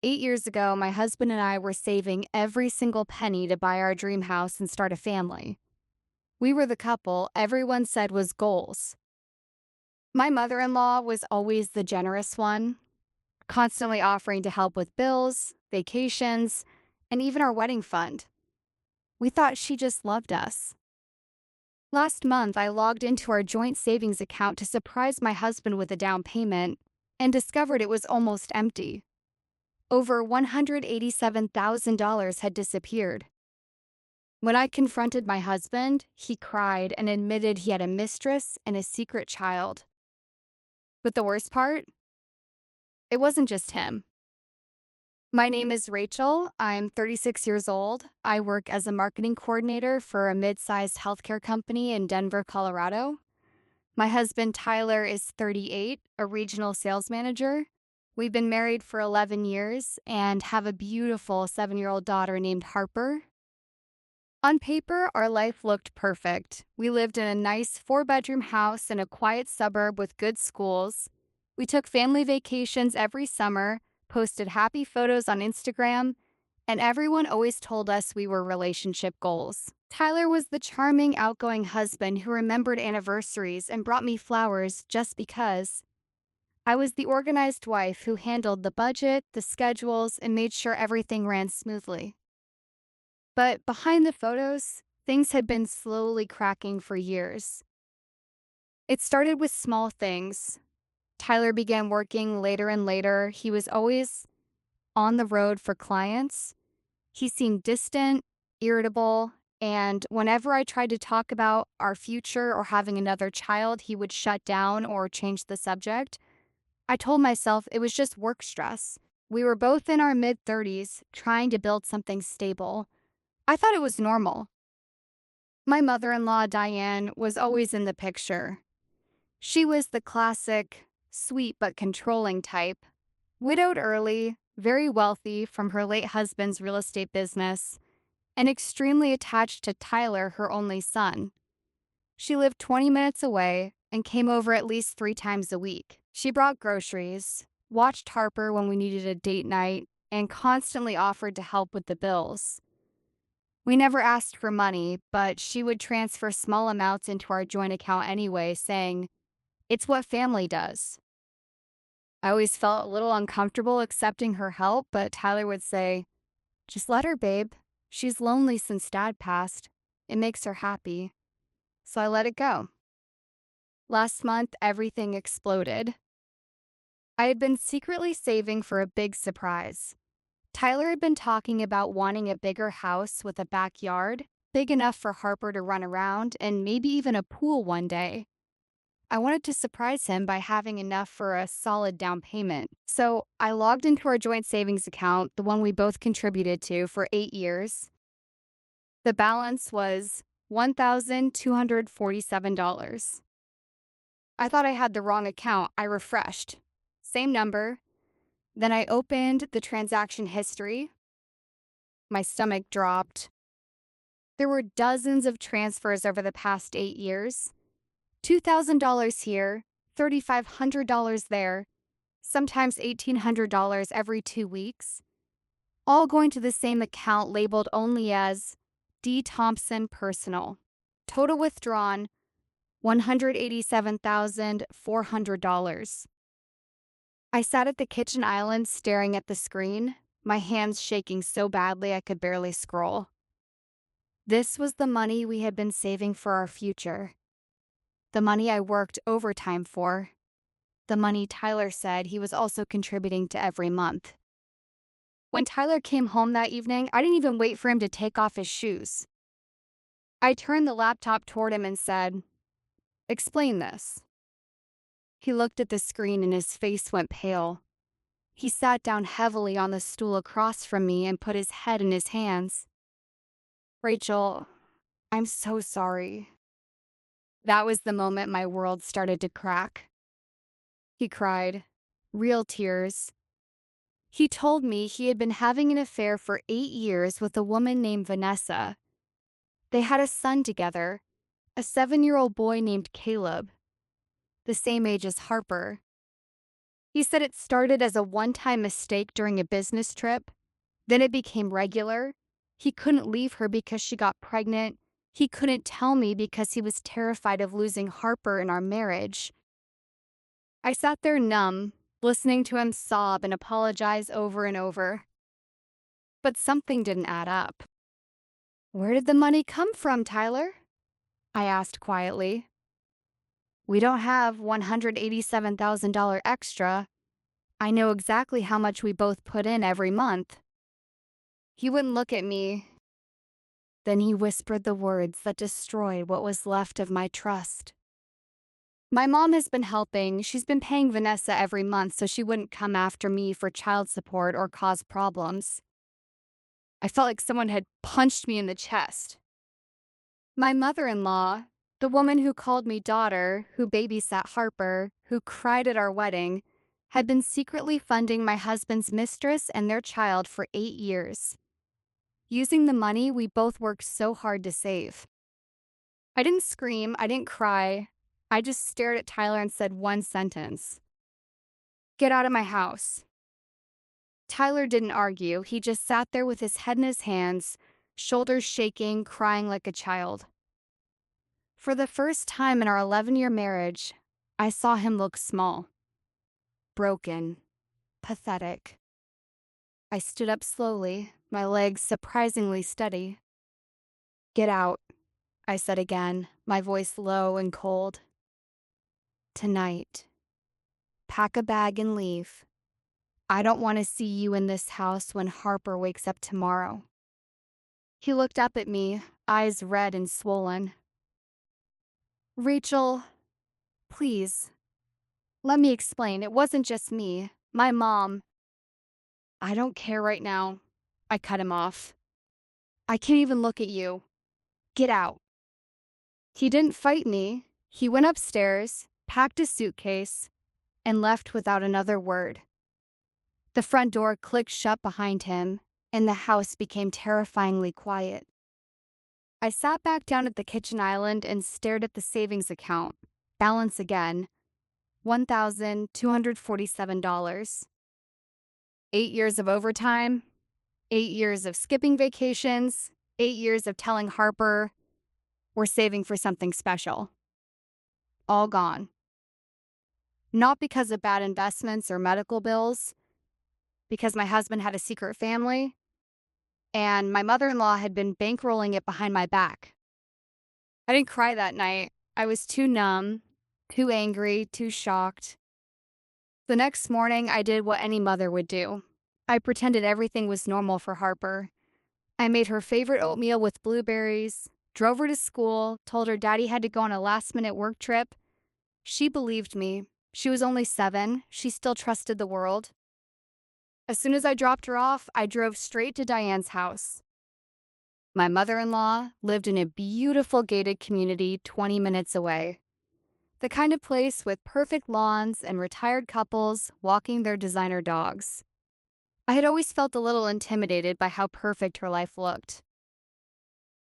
8 years ago, my husband and I were saving every single penny to buy our dream house and start a family. We were the couple everyone said was goals. My mother in law was always the generous one, constantly offering to help with bills, vacations, and even our wedding fund. We thought she just loved us. Last month, I logged into our joint savings account to surprise my husband with a down payment and discovered it was almost empty. Over $187,000 had disappeared. When I confronted my husband, he cried and admitted he had a mistress and a secret child. But the worst part? It wasn't just him. My name is Rachel. I'm 36 years old. I work as a marketing coordinator for a mid-sized healthcare company in Denver, Colorado. My husband, Tyler, is 38, a regional sales manager. We've been married for 11 years and have a beautiful 7-year-old daughter named Harper. On paper, our life looked perfect. We lived in a nice 4-bedroom house in a quiet suburb with good schools. We took family vacations every summer, posted happy photos on Instagram, and everyone always told us we were relationship goals. Tyler was the charming, outgoing husband who remembered anniversaries and brought me flowers just because. I was the organized wife who handled the budget, the schedules, and made sure everything ran smoothly. But behind the photos, things had been slowly cracking for years. It started with small things. Tyler began working later and later. He was always on the road for clients. He seemed distant, irritable, and whenever I tried to talk about our future or having another child, he would shut down or change the subject. I told myself it was just work stress. We were both in our mid-30s, trying to build something stable. I thought it was normal. My mother-in-law, Diane, was always in the picture. She was the classic, sweet but controlling type. Widowed early, very wealthy from her late husband's real estate business, and extremely attached to Tyler, her only son. She lived 20 minutes away and came over at least 3 times a week. She brought groceries, watched Harper when we needed a date night, and constantly offered to help with the bills. We never asked for money, but she would transfer small amounts into our joint account anyway, saying, "It's what family does." I always felt a little uncomfortable accepting her help, but Tyler would say, "Just let her, babe. She's lonely since Dad passed. It makes her happy." So I let it go. Last month, everything exploded. I had been secretly saving for a big surprise. Tyler had been talking about wanting a bigger house with a backyard, big enough for Harper to run around, and maybe even a pool one day. I wanted to surprise him by having enough for a solid down payment. So I logged into our joint savings account, the one we both contributed to for 8 years. The balance was $1,247. I thought I had the wrong account. I refreshed. Same number. Then I opened the transaction history. My stomach dropped. There were dozens of transfers over the past 8 years. $2,000 here, $3,500 there, sometimes $1,800 every 2 weeks, all going to the same account labeled only as D. Thompson Personal. Total withdrawn, $187,400. I sat at the kitchen island staring at the screen, my hands shaking so badly I could barely scroll. This was the money we had been saving for our future. The money I worked overtime for. The money Tyler said he was also contributing to every month. When Tyler came home that evening, I didn't even wait for him to take off his shoes. I turned the laptop toward him and said, "Explain this." He looked at the screen and his face went pale. He sat down heavily on the stool across from me and put his head in his hands. "Rachel, I'm so sorry." That was the moment my world started to crack. He cried, real tears. He told me he had been having an affair for 8 years with a woman named Vanessa. They had a son together, a 7-year-old boy named Caleb, the same age as Harper. He said it started as a one-time mistake during a business trip, then it became regular. He couldn't leave her because she got pregnant. He couldn't tell me because he was terrified of losing Harper in our marriage. I sat there numb, listening to him sob and apologize over and over. But something didn't add up. "Where did the money come from, Tyler?" I asked quietly. "We don't have $187,000 extra. I know exactly how much we both put in every month." He wouldn't look at me. Then he whispered the words that destroyed what was left of my trust. "My mom has been helping. She's been paying Vanessa every month so she wouldn't come after me for child support or cause problems." I felt like someone had punched me in the chest. My mother-in-law, the woman who called me daughter, who babysat Harper, who cried at our wedding, had been secretly funding my husband's mistress and their child for 8 years, using the money we both worked so hard to save. I didn't scream, I didn't cry. I just stared at Tyler and said one sentence: "Get out of my house." Tyler didn't argue. He just sat there with his head in his hands, shoulders shaking, crying like a child. For the first time in our 11-year marriage, I saw him look small, broken, pathetic. I stood up slowly, my legs surprisingly steady. "Get out," I said again, my voice low and cold. "Tonight. Pack a bag and leave. I don't want to see you in this house when Harper wakes up tomorrow." He looked up at me, eyes red and swollen. "Rachel, please, let me explain. It wasn't just me. My mom—" "I don't care right now." I cut him off. "I can't even look at you. Get out." He didn't fight me. He went upstairs, packed a suitcase, and left without another word. The front door clicked shut behind him, and the house became terrifyingly quiet. I sat back down at the kitchen island and stared at the savings account. Balance again, $1,247. 8 years of overtime, 8 years of skipping vacations, 8 years of telling Harper we're saving for something special. All gone. Not because of bad investments or medical bills, because my husband had a secret family, and my mother-in-law had been bankrolling it behind my back. I didn't cry that night. I was too numb, too angry, too shocked. The next morning, I did what any mother would do. I pretended everything was normal for Harper. I made her favorite oatmeal with blueberries, drove her to school, told her daddy had to go on a last-minute work trip. She believed me. She was only 7. She still trusted the world. As soon as I dropped her off, I drove straight to Diane's house. My mother-in-law lived in a beautiful gated community 20 minutes away. The kind of place with perfect lawns and retired couples walking their designer dogs. I had always felt a little intimidated by how perfect her life looked.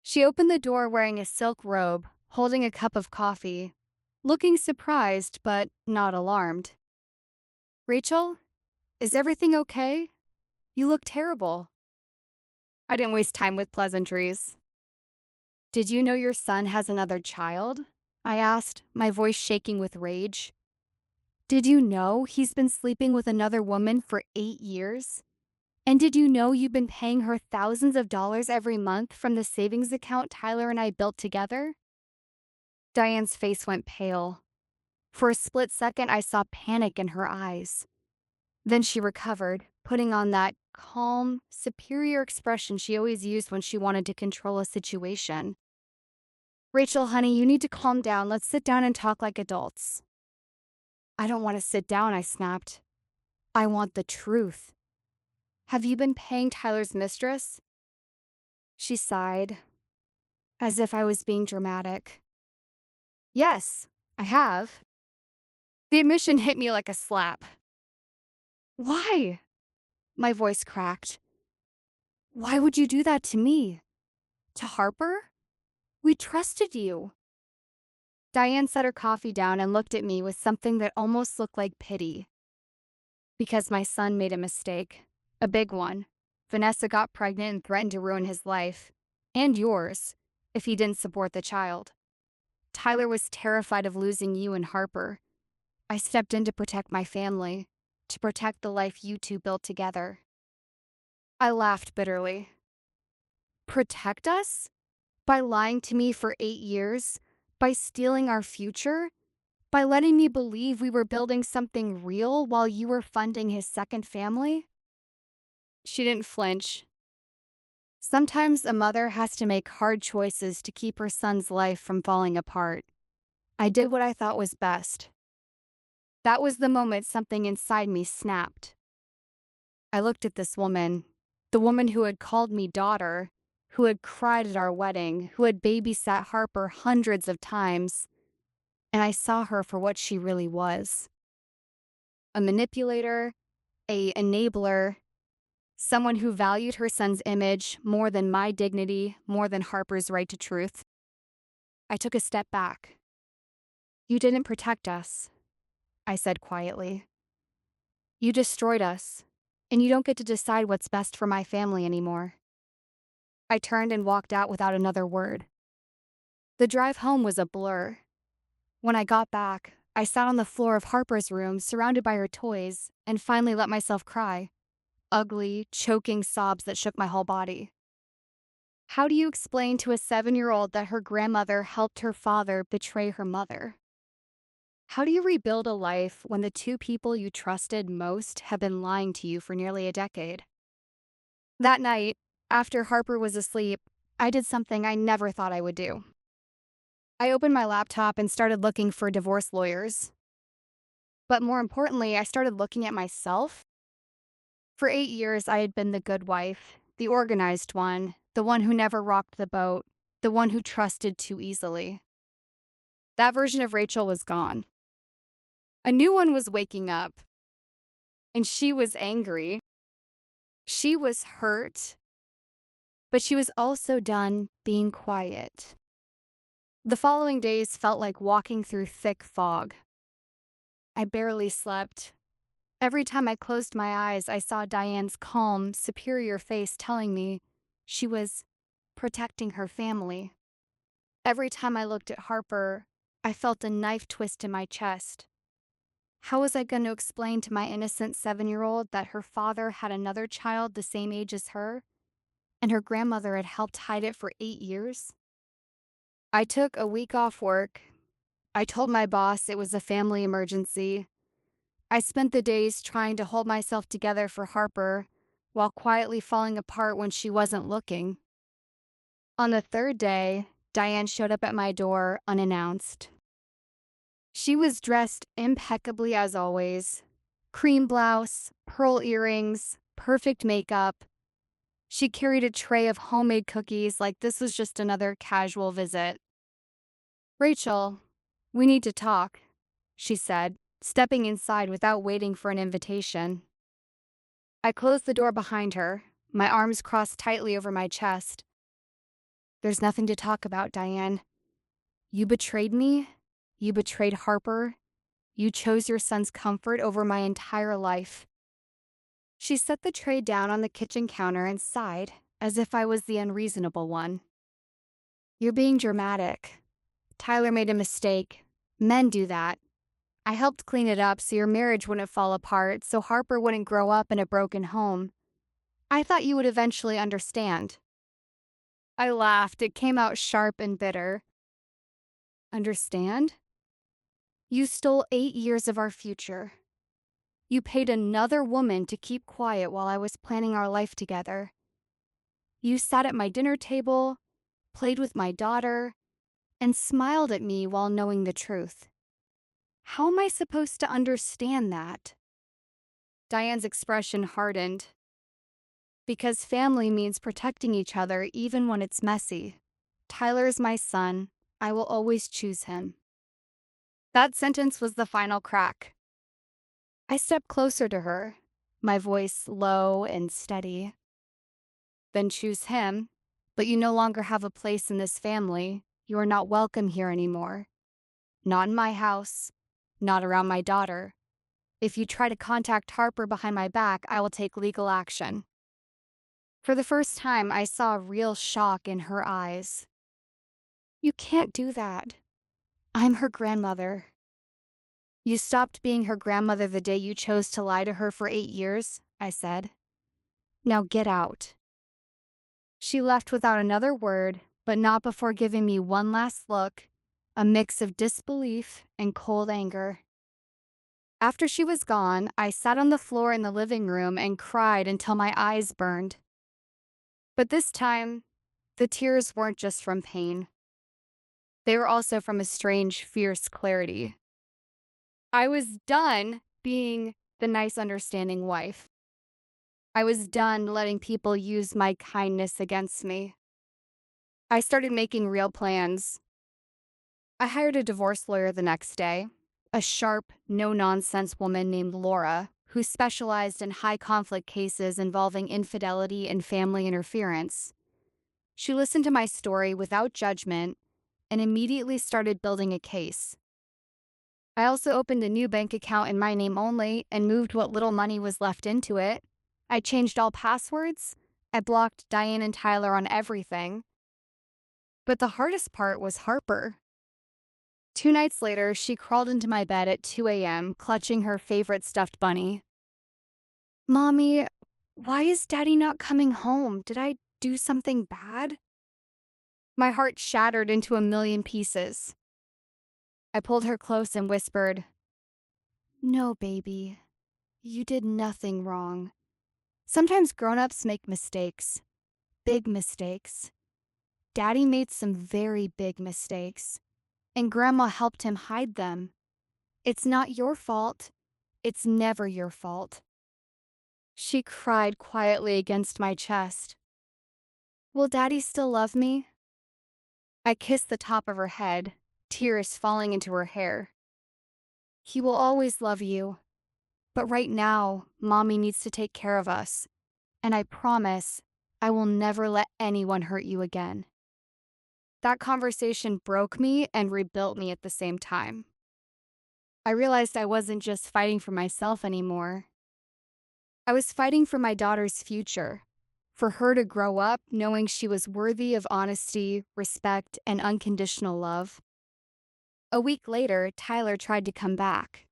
She opened the door wearing a silk robe, holding a cup of coffee, looking surprised but not alarmed. "Rachel, is everything okay? You look terrible." I didn't waste time with pleasantries. "Did you know your son has another child?" I asked, my voice shaking with rage. "Did you know he's been sleeping with another woman for 8 years? And did you know you've been paying her thousands of dollars every month from the savings account Tyler and I built together?" Diane's face went pale. For a split second, I saw panic in her eyes. Then she recovered, putting on that calm, superior expression she always used when she wanted to control a situation. "Rachel, honey, you need to calm down. Let's sit down and talk like adults." "I don't want to sit down," I snapped. "I want the truth. Have you been paying Tyler's mistress?" She sighed, as if I was being dramatic. "Yes, I have." The admission hit me like a slap. "Why?" My voice cracked. "Why would you do that to me? To Harper? We trusted you." Diane set her coffee down and looked at me with something that almost looked like pity. Because my son made a mistake. A big one. Vanessa got pregnant and threatened to ruin his life. And yours, if he didn't support the child. Tyler was terrified of losing you and Harper. I stepped in to protect my family, to protect the life you two built together. I laughed bitterly. Protect us? By lying to me for 8 years? By stealing our future? By letting me believe we were building something real while you were funding his second family? She didn't flinch. Sometimes a mother has to make hard choices to keep her son's life from falling apart. I did what I thought was best. That was the moment something inside me snapped. I looked at this woman, the woman who had called me daughter, who had cried at our wedding, who had babysat Harper hundreds of times, and I saw her for what she really was. A manipulator, a enabler, someone who valued her son's image more than my dignity, more than Harper's right to truth. I took a step back. You didn't protect us, I said quietly. You destroyed us, and you don't get to decide what's best for my family anymore. I turned and walked out without another word. The drive home was a blur. When I got back, I sat on the floor of Harper's room, surrounded by her toys, and finally let myself cry. Ugly, choking sobs that shook my whole body. How do you explain to a 7-year-old that her grandmother helped her father betray her mother? How do you rebuild a life when the two people you trusted most have been lying to you for nearly a decade? That night, after Harper was asleep, I did something I never thought I would do. I opened my laptop and started looking for divorce lawyers. But more importantly, I started looking at myself. For 8 years, I had been the good wife, the organized one, the one who never rocked the boat, the one who trusted too easily. That version of Rachel was gone. A new one was waking up, and she was angry. She was hurt, but she was also done being quiet. The following days felt like walking through thick fog. I barely slept. Every time I closed my eyes, I saw Diane's calm, superior face telling me she was protecting her family. Every time I looked at Harper, I felt a knife twist in my chest. How was I going to explain to my innocent 7-year-old that her father had another child the same age as her, and her grandmother had helped hide it for 8 years? I took a week off work. I told my boss it was a family emergency. I spent the days trying to hold myself together for Harper while quietly falling apart when she wasn't looking. On the third day, Diane showed up at my door unannounced. She was dressed impeccably as always. Cream blouse, pearl earrings, perfect makeup. She carried a tray of homemade cookies like this was just another casual visit. "Rachel, we need to talk," she said, stepping inside without waiting for an invitation. I closed the door behind her, my arms crossed tightly over my chest. "There's nothing to talk about, Diane. You betrayed me. You betrayed Harper. You chose your son's comfort over my entire life." She set the tray down on the kitchen counter and sighed, as if I was the unreasonable one. "You're being dramatic. Tyler made a mistake. Men do that. I helped clean it up so your marriage wouldn't fall apart, so Harper wouldn't grow up in a broken home. I thought you would eventually understand." I laughed. It came out sharp and bitter. "Understand? You stole 8 years of our future. You paid another woman to keep quiet while I was planning our life together. You sat at my dinner table, played with my daughter, and smiled at me while knowing the truth. How am I supposed to understand that?" Diane's expression hardened. "Because family means protecting each other even when it's messy. Tyler is my son. I will always choose him." That sentence was the final crack. I stepped closer to her, my voice low and steady. "Then choose him, but you no longer have a place in this family. You are not welcome here anymore. Not in my house, not around my daughter. If you try to contact Harper behind my back, I will take legal action." For the first time, I saw real shock in her eyes. "You can't do that. I'm her grandmother." "You stopped being her grandmother the day you chose to lie to her for 8 years," I said. "Now get out." She left without another word, but not before giving me one last look, a mix of disbelief and cold anger. After she was gone, I sat on the floor in the living room and cried until my eyes burned. But this time, the tears weren't just from pain. They were also from a strange, fierce clarity. I was done being the nice, understanding wife. I was done letting people use my kindness against me. I started making real plans. I hired a divorce lawyer the next day, a sharp, no-nonsense woman named Laura, who specialized in high-conflict cases involving infidelity and family interference. She listened to my story without judgment and immediately started building a case. I also opened a new bank account in my name only and moved what little money was left into it. I changed all passwords. I blocked Diane and Tyler on everything. But the hardest part was Harper. 2 nights later, she crawled into my bed at 2 a.m., clutching her favorite stuffed bunny. "Mommy, why is Daddy not coming home? Did I do something bad?" My heart shattered into a million pieces. I pulled her close and whispered, "No, baby, you did nothing wrong. Sometimes grown-ups make mistakes, big mistakes. Daddy made some very big mistakes, and Grandma helped him hide them. It's not your fault. It's never your fault." She cried quietly against my chest. "Will Daddy still love me?" I kissed the top of her head, tears falling into her hair. "He will always love you. But right now, Mommy needs to take care of us. And I promise I will never let anyone hurt you again." That conversation broke me and rebuilt me at the same time. I realized I wasn't just fighting for myself anymore. I was fighting for my daughter's future, for her to grow up knowing she was worthy of honesty, respect, and unconditional love. A week later, Tyler tried to come back.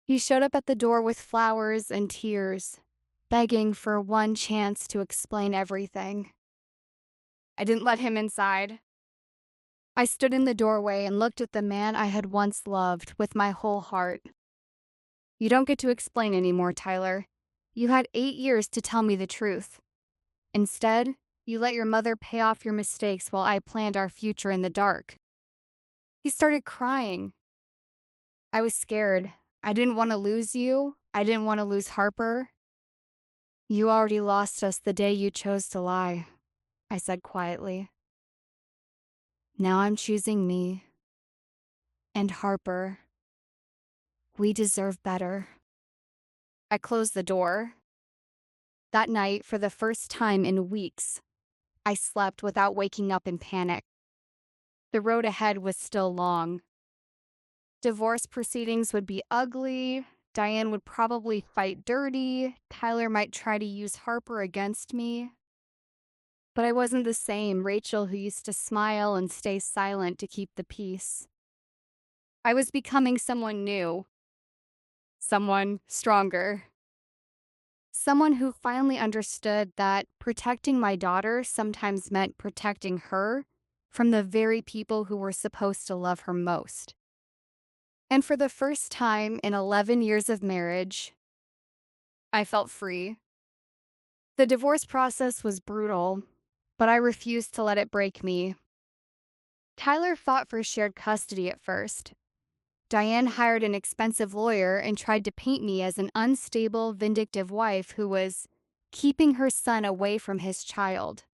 He showed up at the door with flowers and tears, begging for one chance to explain everything. I didn't let him inside. I stood in the doorway and looked at the man I had once loved with my whole heart. "You don't get to explain anymore, Tyler. You had 8 years to tell me the truth. Instead, you let your mother pay off your mistakes while I planned our future in the dark." He started crying. I was scared. I didn't want to lose you. I didn't want to lose Harper. "You already lost us the day you chose to lie," I said quietly. "Now I'm choosing me. And Harper. We deserve better." I closed the door. That night, for the first time in weeks, I slept without waking up in panic. The road ahead was still long. Divorce proceedings would be ugly. Diane would probably fight dirty. Tyler might try to use Harper against me. But I wasn't the same Rachel who used to smile and stay silent to keep the peace. I was becoming someone new. Someone stronger. Someone who finally understood that protecting my daughter sometimes meant protecting her from the very people who were supposed to love her most. And for the first time in 11 years of marriage, I felt free. The divorce process was brutal, but I refused to let it break me. Tyler fought for shared custody at first. Diane hired an expensive lawyer and tried to paint me as an unstable, vindictive wife who was keeping her son away from his child.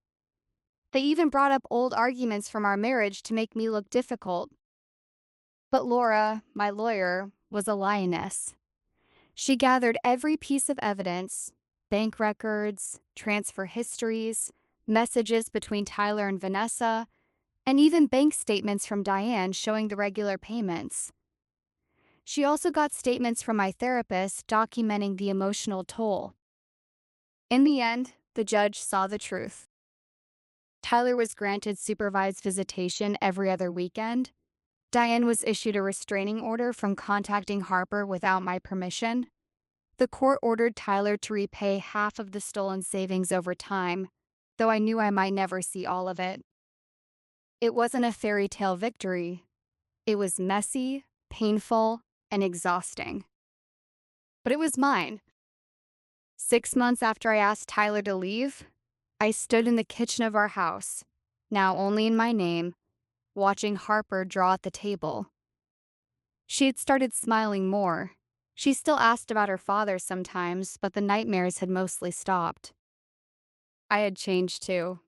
They even brought up old arguments from our marriage to make me look difficult. But Laura, my lawyer, was a lioness. She gathered every piece of evidence, bank records, transfer histories, messages between Tyler and Vanessa, and even bank statements from Diane showing the regular payments. She also got statements from my therapist documenting the emotional toll. In the end, the judge saw the truth. Tyler was granted supervised visitation every other weekend. Diane was issued a restraining order from contacting Harper without my permission. The court ordered Tyler to repay half of the stolen savings over time, though I knew I might never see all of it. It wasn't a fairy tale victory. It was messy, painful, and exhausting. But it was mine. 6 months after I asked Tyler to leave, I stood in the kitchen of our house, now only in my name, watching Harper draw at the table. She had started smiling more. She still asked about her father sometimes, but the nightmares had mostly stopped. I had changed too.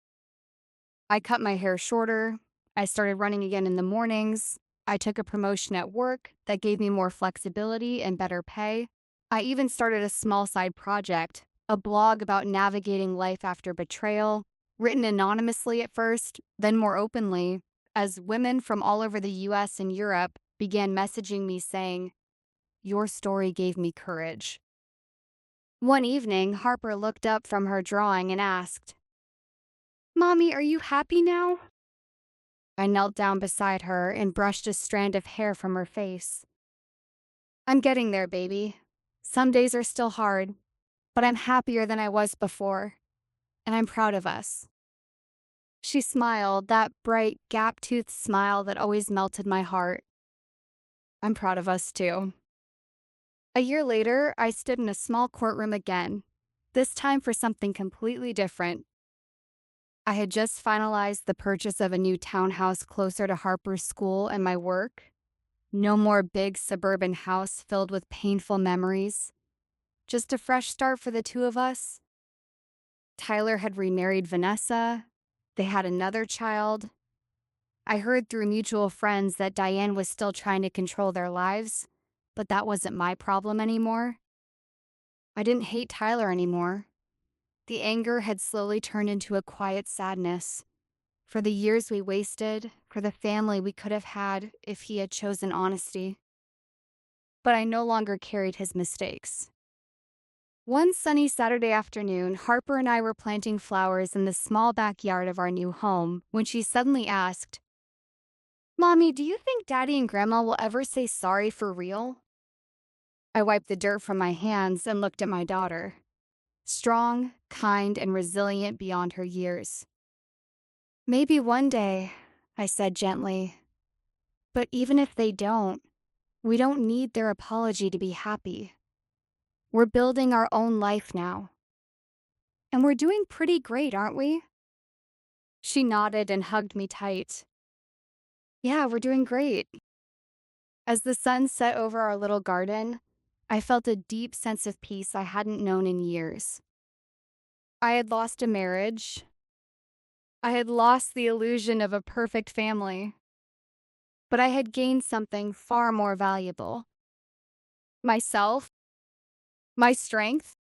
I cut my hair shorter. I started running again in the mornings. I took a promotion at work that gave me more flexibility and better pay. I even started a small side project, a blog about navigating life after betrayal, written anonymously at first, then more openly, as women from all over the US and Europe began messaging me saying, "Your story gave me courage." One evening, Harper looked up from her drawing and asked, "Mommy, are you happy now?" I knelt down beside her and brushed a strand of hair from her face. "I'm getting there, baby. Some days are still hard, but I'm happier than I was before, and I'm proud of us." She smiled, that bright, gap-toothed smile that always melted my heart. I'm proud of us, too. A year later, I stood in a small courtroom again, this time for something completely different. I had just finalized the purchase of a new townhouse closer to Harper's school and my work. No more big suburban house filled with painful memories. Just a fresh start for the two of us. Tyler had remarried Vanessa. They had another child. I heard through mutual friends that Diane was still trying to control their lives, but that wasn't my problem anymore. I didn't hate Tyler anymore. The anger had slowly turned into a quiet sadness for the years we wasted, for the family we could have had if he had chosen honesty. But I no longer carried his mistakes. One sunny Saturday afternoon, Harper and I were planting flowers in the small backyard of our new home when she suddenly asked, "Mommy, do you think Daddy and Grandma will ever say sorry for real?" I wiped the dirt from my hands and looked at my daughter. Strong, kind, and resilient beyond her years. "Maybe one day," I said gently. "But even if they don't, we don't need their apology to be happy. We're building our own life now. And we're doing pretty great, aren't we?" She nodded and hugged me tight. "Yeah, we're doing great." As the sun set over our little garden, I felt a deep sense of peace I hadn't known in years. I had lost a marriage. I had lost the illusion of a perfect family. But I had gained something far more valuable. Myself, my strength,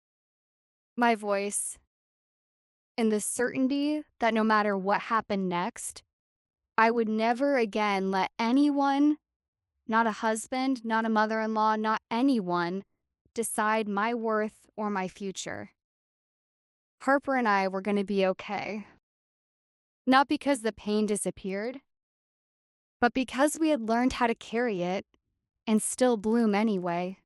my voice, and the certainty that no matter what happened next, I would never again let anyone, not a husband, not a mother-in-law, not anyone, decide my worth or my future. Harper and I were going to be okay. Not because the pain disappeared, but because we had learned how to carry it and still bloom anyway.